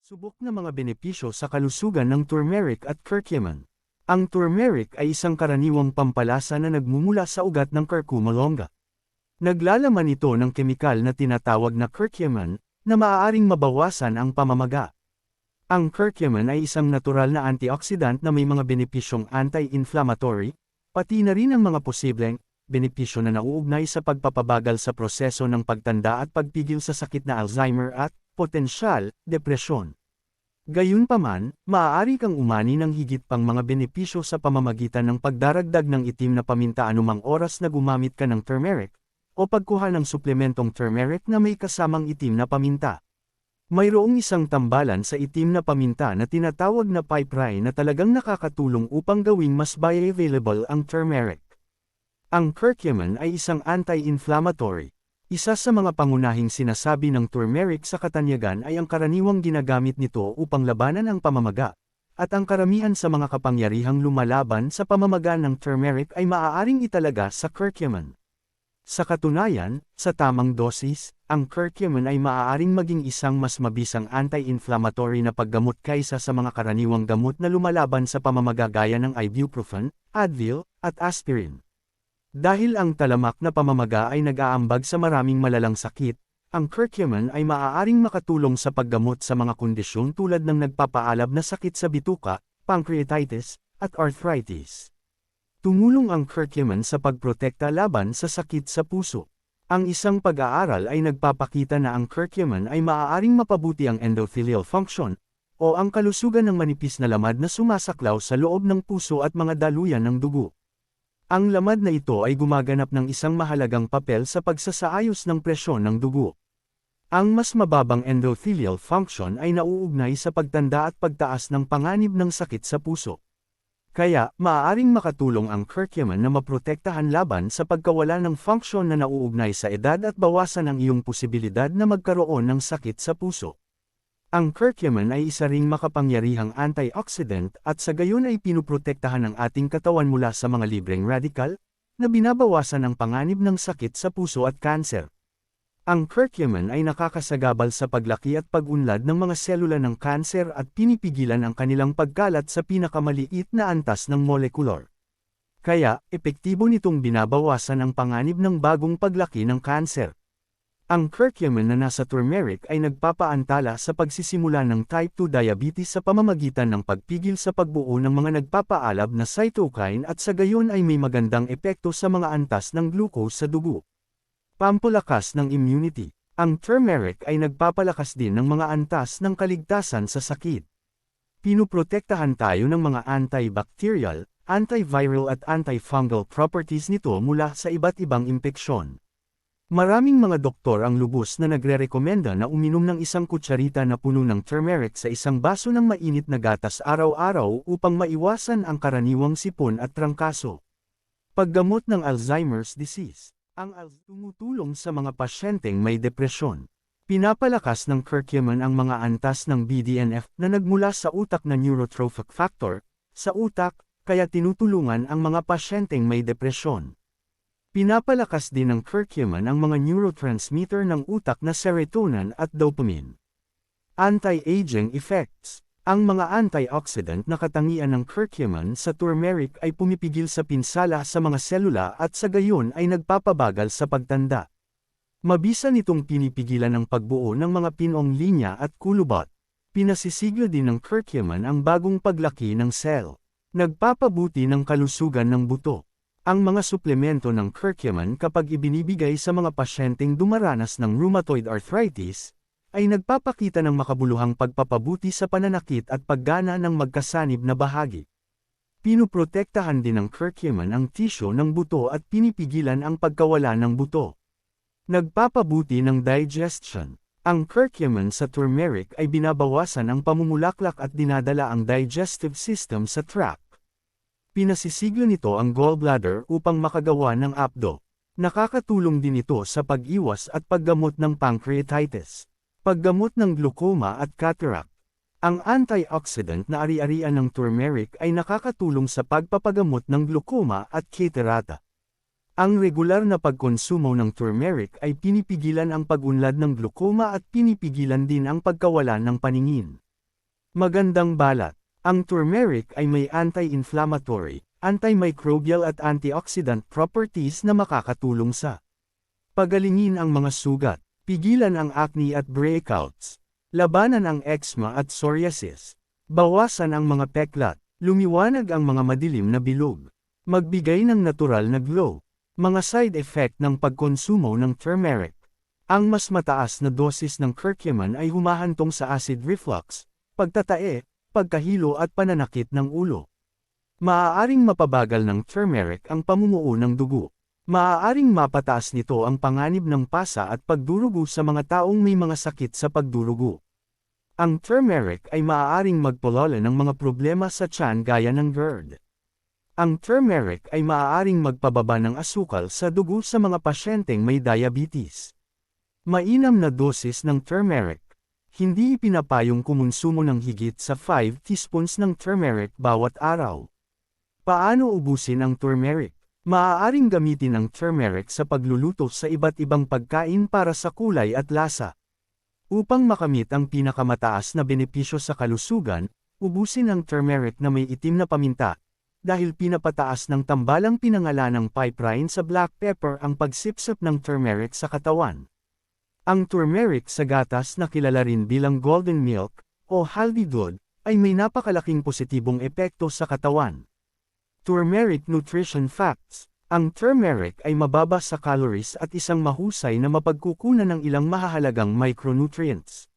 Subok na mga benepisyo sa kalusugan ng turmeric at curcumin. Ang turmeric ay isang karaniwang pampalasa na nagmumula sa ugat ng curcuma longa. Naglalaman ito ng kemikal na tinatawag na curcumin, na maaaring mabawasan ang pamamaga. Ang curcumin ay isang natural na antioxidant na may mga benepisyong anti-inflammatory, pati na rin ang mga posibleng benepisyo na nauugnay sa pagpapabagal sa proseso ng pagtanda at pagpigil sa sakit na Alzheimer at, potensyal, depresyon. Gayunpaman, maaari kang umani ng higit pang mga benepisyo sa pamamagitan ng pagdaragdag ng itim na paminta anumang oras na gumamit ka ng turmeric, o pagkuha ng suplementong turmeric na may kasamang itim na paminta. Mayroong isang tambalan sa itim na paminta na tinatawag na piperine na talagang nakakatulong upang gawing mas bioavailable ang turmeric. Ang curcumin ay isang anti-inflammatory. Isa sa mga pangunahing sinasabi ng turmeric sa katanyagan ay ang karaniwang ginagamit nito upang labanan ang pamamaga, at ang karamihan sa mga kapangyarihang lumalaban sa pamamaga ng turmeric ay maaaring italaga sa curcumin. Sa katunayan, sa tamang dosis, ang curcumin ay maaaring maging isang mas mabisang anti-inflammatory na paggamot kaysa sa mga karaniwang gamot na lumalaban sa pamamaga gaya ng ibuprofen, Advil, at aspirin. Dahil ang talamak na pamamaga ay nag-aambag sa maraming malalang sakit, ang curcumin ay maaaring makatulong sa paggamot sa mga kondisyon tulad ng nagpapaalab na sakit sa bituka, pancreatitis, at arthritis. Tumulong ang curcumin sa pagprotekta laban sa sakit sa puso. Ang isang pag-aaral ay nagpapakita na ang curcumin ay maaaring mapabuti ang endothelial function, o ang kalusugan ng manipis na lamad na sumasaklaw sa loob ng puso at mga daluyan ng dugo. Ang lamad na ito ay gumaganap ng isang mahalagang papel sa pagsasaayos ng presyon ng dugo. Ang mas mababang endothelial function ay nauugnay sa pagtanda at pagtaas ng panganib ng sakit sa puso. Kaya, maaaring makatulong ang curcumin na maprotektahan laban sa pagkawala ng function na nauugnay sa edad at bawasan ang iyong posibilidad na magkaroon ng sakit sa puso. Ang curcumin ay isa ring makapangyarihang antioxidant at sa gayon ay pinuprotektahan ang ating katawan mula sa mga libreng radikal, na binabawasan ang panganib ng sakit sa puso at kanser. Ang curcumin ay nakakasagabal sa paglaki at pag-unlad ng mga selula ng kanser at pinipigilan ang kanilang pagkalat sa pinakamaliit na antas ng molekular. Kaya, epektibo nitong binabawasan ang panganib ng bagong paglaki ng kanser. Ang curcumin na nasa turmeric ay nagpapaantala sa pagsisimula ng type 2 diabetes sa pamamagitan ng pagpigil sa pagbuo ng mga nagpapaalab na cytokine at sa gayon ay may magandang epekto sa mga antas ng glucose sa dugo. Pampalakas ng immunity. Ang turmeric ay nagpapalakas din ng mga antas ng kaligtasan sa sakit. Pinuprotektahan tayo ng mga antibacterial, antiviral at antifungal properties nito mula sa iba't ibang impeksyon. Maraming mga doktor ang lubos na nagrerekomenda na uminom ng isang kutsarita na puno ng turmeric sa isang baso ng mainit na gatas araw-araw upang maiwasan ang karaniwang sipon at trangkaso. Paggamot ng Alzheimer's disease. Ang tumutulong sa mga pasyenteng may depresyon. Pinapalakas ng curcumin ang mga antas ng BDNF na nagmula sa utak na neurotrophic factor, sa utak, kaya tinutulungan ang mga pasyenteng may depresyon. Pinapalakas din ng curcumin ang mga neurotransmitter ng utak na serotonin at dopamine. Anti-aging effects. Ang mga antioxidant na katangian ng curcumin sa turmeric ay pumipigil sa pinsala sa mga selula at sa gayon ay nagpapabagal sa pagtanda. Mabisa nitong pinipigilan ang pagbuo ng mga pinong linya at kulubot. Pinasisigla din ng curcumin ang bagong paglaki ng cell. Nagpapabuti ng kalusugan ng buto. Ang mga suplemento ng curcumin kapag ibinibigay sa mga pasyenteng dumaranas ng rheumatoid arthritis, ay nagpapakita ng makabuluhang pagpapabuti sa pananakit at paggana ng magkasanib na bahagi. Pinuprotektahan din ng curcumin ang tisyo ng buto at pinipigilan ang pagkawala ng buto. Nagpapabuti ng digestion. Ang curcumin sa turmeric ay binabawasan ang pamumulaklak at dinadala ang digestive system sa tract. Pinasisigla nito ang gallbladder upang makagawa ng apdo. Nakakatulong din ito sa pag-iwas at paggamot ng pancreatitis. Paggamot ng glaucoma at cataract. Ang antioxidant na ari-arian ng turmeric ay nakakatulong sa pagpapagamot ng glaucoma at catarata. Ang regular na pagkonsumo ng turmeric ay pinipigilan ang pag-unlad ng glaucoma at pinipigilan din ang pagkawala ng paningin. Magandang balat. Ang turmeric ay may anti-inflammatory, antimicrobial at antioxidant properties na makakatulong sa pagalingin ang mga sugat, pigilan ang acne at breakouts, labanan ang eczema at psoriasis, bawasan ang mga peklat, lumiwanag ang mga madilim na bilog, magbigay ng natural na glow. Mga side effect ng pagkonsumo ng turmeric. Ang mas mataas na dosis ng curcumin ay humahantong sa acid reflux, pagtatae, pagkahilo at pananakit ng ulo. Maaaring mapabagal ng turmeric ang pamumuo ng dugo. Maaaring mapataas nito ang panganib ng pasa at pagdurugo sa mga taong may mga sakit sa pagdurugo. Ang turmeric ay maaaring magpulala ng mga problema sa tiyan gaya ng GERD. Ang turmeric ay maaaring magpababa ng asukal sa dugo sa mga pasyenteng may diabetes. Mainam na dosis ng turmeric. Hindi ipinapayong kumonsumo ng higit sa 5 teaspoons ng turmeric bawat araw. Paano ubusin ang turmeric? Maaaring gamitin ang turmeric sa pagluluto sa iba't ibang pagkain para sa kulay at lasa. Upang makamit ang pinakamataas na benepisyo sa kalusugan, ubusin ang turmeric na may itim na paminta, dahil pinapataas ng tambalang pinangalanang piperine sa black pepper ang pagsipsip ng turmeric sa katawan. Ang turmeric sa gatas na kilala rin bilang golden milk, o healthy blood, ay may napakalaking positibong epekto sa katawan. Turmeric Nutrition Facts. Ang turmeric ay mababa sa calories at isang mahusay na mapagkukunan ng ilang mahahalagang micronutrients.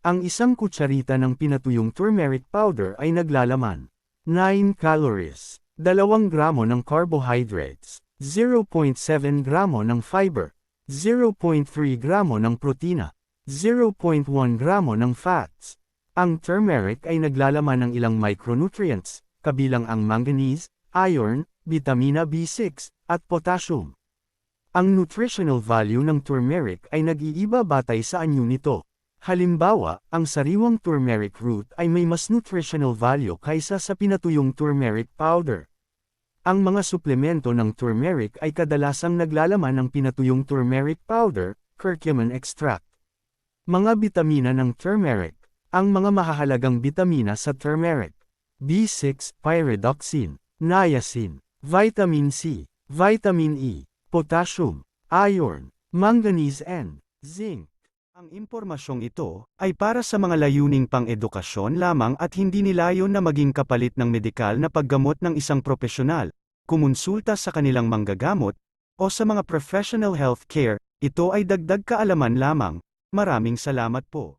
Ang isang kutsarita ng pinatuyong turmeric powder ay naglalaman 9 calories, 2 gramo ng carbohydrates, 0.7 gramo ng fiber, 0.3 gramo ng protina, 0.1 gramo ng fats. Ang turmeric ay naglalaman ng ilang micronutrients, kabilang ang manganese, iron, vitamina B6, at potassium. Ang nutritional value ng turmeric ay nag-iiba batay sa anyo nito. Halimbawa, ang sariwang turmeric root ay may mas nutritional value kaysa sa pinatuyong turmeric powder. Ang mga suplemento ng turmeric ay kadalasang naglalaman ng pinatuyong turmeric powder, curcumin extract. Mga bitamina ng turmeric. Ang mga mahahalagang bitamina sa turmeric: B6, pyridoxine, niacin, vitamin C, vitamin E, potassium, iron, manganese and zinc. Ang impormasyong ito ay para sa mga layuning pang-edukasyon lamang at hindi nilayon na maging kapalit ng medikal na paggamot ng isang propesyonal. Kumonsulta sa kanilang manggagamot o sa mga professional health care. Ito ay dagdag kaalaman lamang. Maraming salamat po.